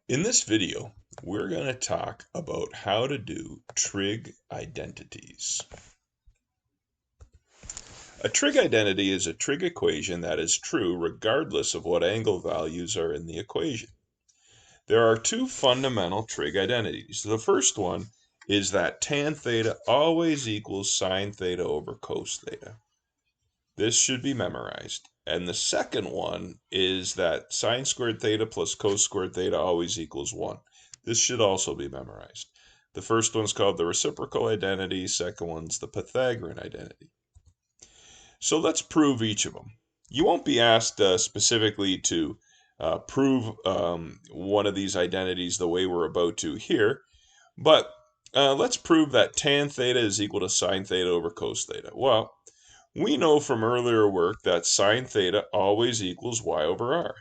In this video, we're going to talk about how to do trig identities. A trig identity is a trig equation that is true regardless of what angle values are in the equation. There are two fundamental trig identities. The first one is that tan theta always equals sine theta over cos theta. This should be memorized. And the second one is that sine squared theta plus cos squared theta always equals 1. This should also be memorized. The first one's called the reciprocal identity, second one's the Pythagorean identity. So let's prove each of them. You won't be asked specifically to prove one of these identities the way we're about to here, but let's prove that tan theta is equal to sine theta over cos theta. Well, we know from earlier work that sine theta always equals y over r.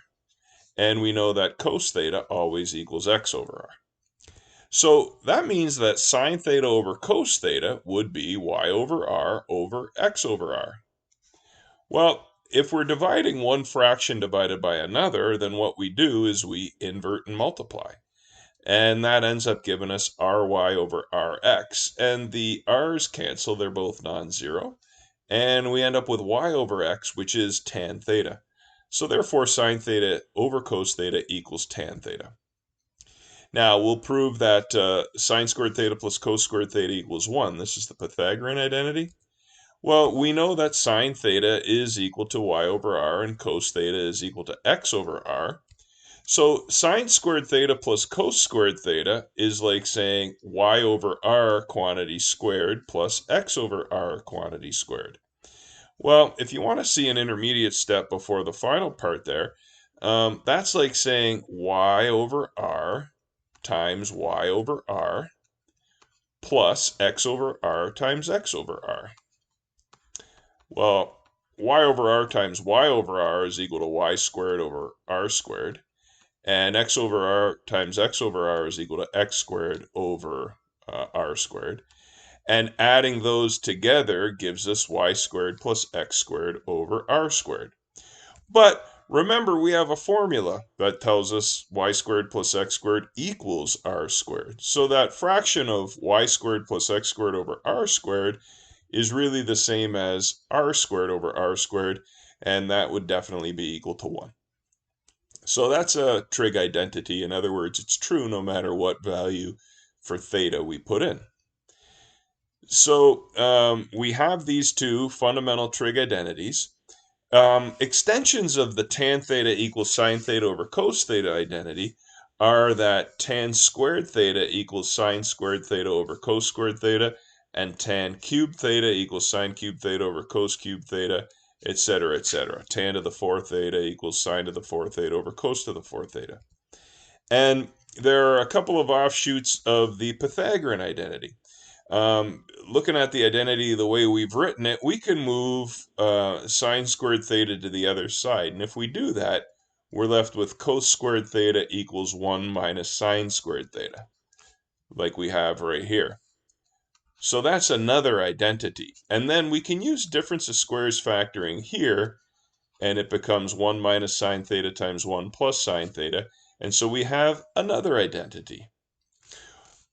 And we know that cos theta always equals x over r. So that means that sine theta over cos theta would be y over r over x over r. Well, if we're dividing one fraction divided by another, then what we do is we invert and multiply. And that ends up giving us ry over rx. And the r's cancel, they're both non-zero. And we end up with y over x, which is tan theta. So therefore, sine theta over cos theta equals tan theta. Now, we'll prove that sine squared theta plus cos squared theta equals 1. This is the Pythagorean identity. Well, we know that sine theta is equal to y over r and cos theta is equal to x over r. So sine squared theta plus cos squared theta is like saying y over r quantity squared plus x over r quantity squared. Well, if you want to see an intermediate step before the final part there, that's like saying y over r times y over r plus x over r times x over r. Well, y over r times y over r is equal to y squared over r squared. And x over r times x over r is equal to x squared over r squared. And adding those together gives us y squared plus x squared over r squared. But remember, we have a formula that tells us y squared plus x squared equals r squared. So that fraction of y squared plus x squared over r squared is really the same as r squared over r squared, and that would definitely be equal to 1. So that's a trig identity. In other words, it's true no matter what value for theta we put in. So we have these two fundamental trig identities. Extensions of the tan theta equals sine theta over cos theta identity are that tan squared theta equals sine squared theta over cos squared theta, and tan cubed theta equals sine cubed theta over cos cubed theta, etc., etc. Tan to the 4th theta equals sine to the 4th theta over cos to the 4th theta. And there are a couple of offshoots of the Pythagorean identity. Looking at the identity the way we've written it, we can move sine squared theta to the other side. And if we do that, we're left with cos squared theta equals 1 minus sine squared theta, like we have right here. So that's another identity. And then we can use difference of squares factoring here, and it becomes 1 minus sine theta times 1 plus sine theta. And so we have another identity.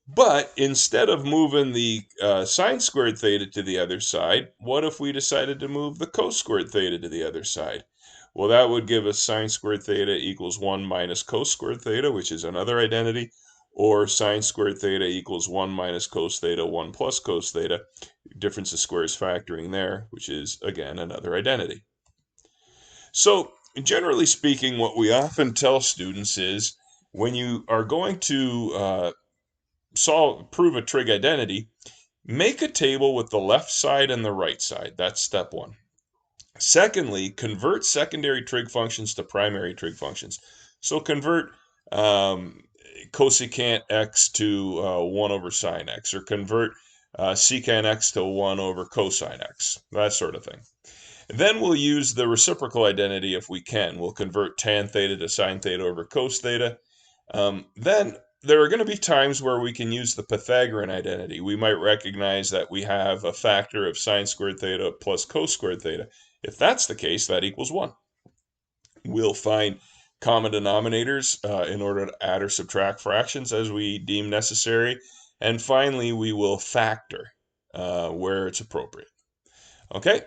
But instead of moving the sine squared theta to the other side, what if we decided to move the cos squared theta to the other side? Well, that would give us sine squared theta equals 1 minus cos squared theta, which is another identity, or sine squared theta equals 1 minus cos theta, 1 plus cos theta, difference of squares factoring there, which is, again, another identity. So, generally speaking, what we often tell students is when you are going to prove a trig identity, make a table with the left side and the right side. That's step 1. Secondly, convert secondary trig functions to primary trig functions. So convert cosecant x to 1 over sine x, or convert secant x to 1 over cosine x, that sort of thing. Then we'll use the reciprocal identity if we can. We'll convert tan theta to sine theta over cos theta. Then there are going to be times where we can use the Pythagorean identity. We might recognize that we have a factor of sine squared theta plus cos squared theta. If that's the case, that equals 1. We'll find common denominators in order to add or subtract fractions as we deem necessary. And finally, we will factor where it's appropriate. Okay?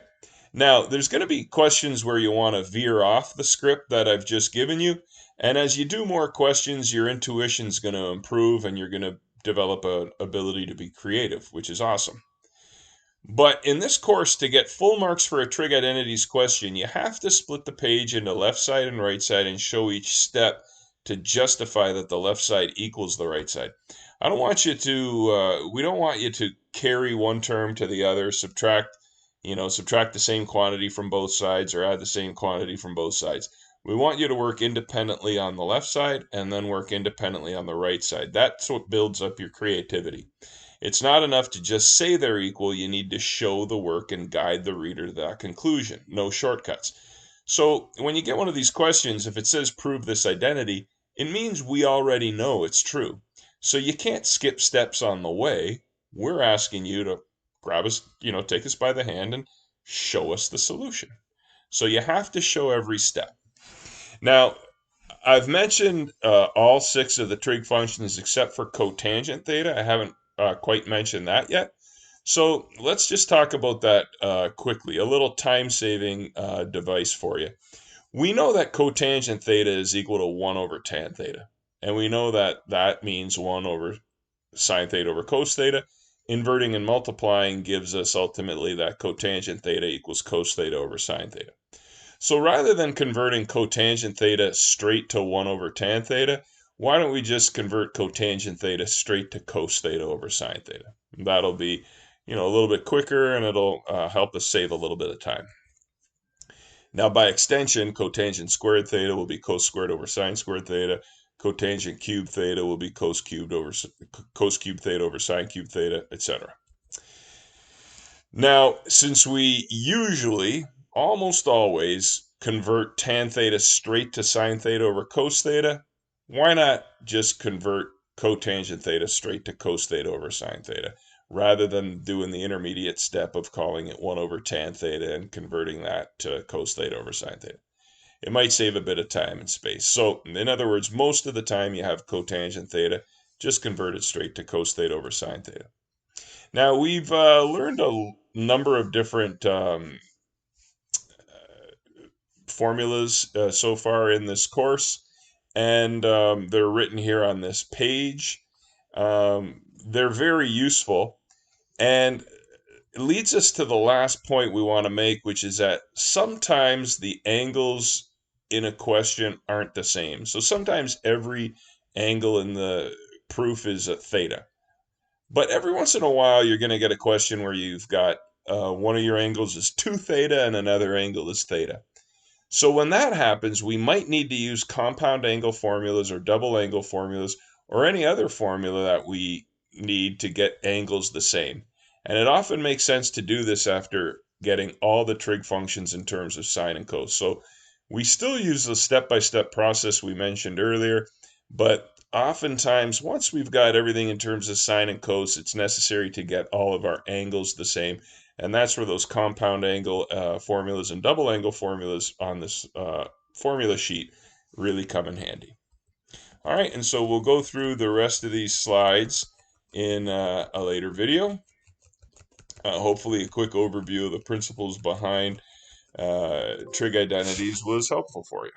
Now, there's going to be questions where you want to veer off the script that I've just given you. And as you do more questions, your intuition is going to improve and you're going to develop an ability to be creative, which is awesome. But in this course, to get full marks for a trig identities question, you have to split the page into left side and right side and show each step to justify that the left side equals the right side. I don't want you to, we don't want you to carry one term to the other, subtract the same quantity from both sides or add the same quantity from both sides. We want you to work independently on the left side and then work independently on the right side. That's what builds up your creativity. It's not enough to just say they're equal. You need to show the work and guide the reader to that conclusion. No shortcuts. So when you get one of these questions, if it says prove this identity, it means we already know it's true. So you can't skip steps on the way. We're asking you to grab us, take us by the hand and show us the solution. So you have to show every step. Now, I've mentioned all 6 of the trig functions except for cotangent theta. I haven't quite mentioned that yet. So let's just talk about that quickly. A little time-saving device for you. We know that cotangent theta is equal to 1 over tan theta. And we know that that means 1 over sine theta over cos theta. Inverting and multiplying gives us ultimately that cotangent theta equals cos theta over sine theta. So rather than converting cotangent theta straight to 1 over tan theta, why don't we just convert cotangent theta straight to cos theta over sine theta? That'll be, a little bit quicker and it'll help us save a little bit of time. Now, by extension, cotangent squared theta will be cos squared over sine squared theta. Cotangent cubed theta will be cos cubed theta over sine cubed theta, etc. Now, since we usually, almost always, convert tan theta straight to sine theta over cos theta, why not just convert cotangent theta straight to cos theta over sine theta, rather than doing the intermediate step of calling it 1 over tan theta and converting that to cos theta over sine theta. It might save a bit of time and space. So, in other words, most of the time you have cotangent theta, just convert it straight to cos theta over sine theta. Now, we've learned a number of different formulas so far in this course, and they're written here on this page. They're very useful, and it leads us to the last point we want to make, which is that sometimes the angles in a question aren't the same. So sometimes every angle in the proof is a theta. But every once in a while, you're going to get a question where you've got one of your angles is 2 theta and another angle is theta. So when that happens, we might need to use compound angle formulas or double angle formulas or any other formula that we need to get angles the same. And it often makes sense to do this after getting all the trig functions in terms of sine and cos. So we still use the step-by-step process we mentioned earlier, but oftentimes, once we've got everything in terms of sine and cos, it's necessary to get all of our angles the same. And that's where those compound angle formulas and double angle formulas on this formula sheet really come in handy. All right, and so we'll go through the rest of these slides in a later video. Hopefully a quick overview of the principles behind trig identities was helpful for you.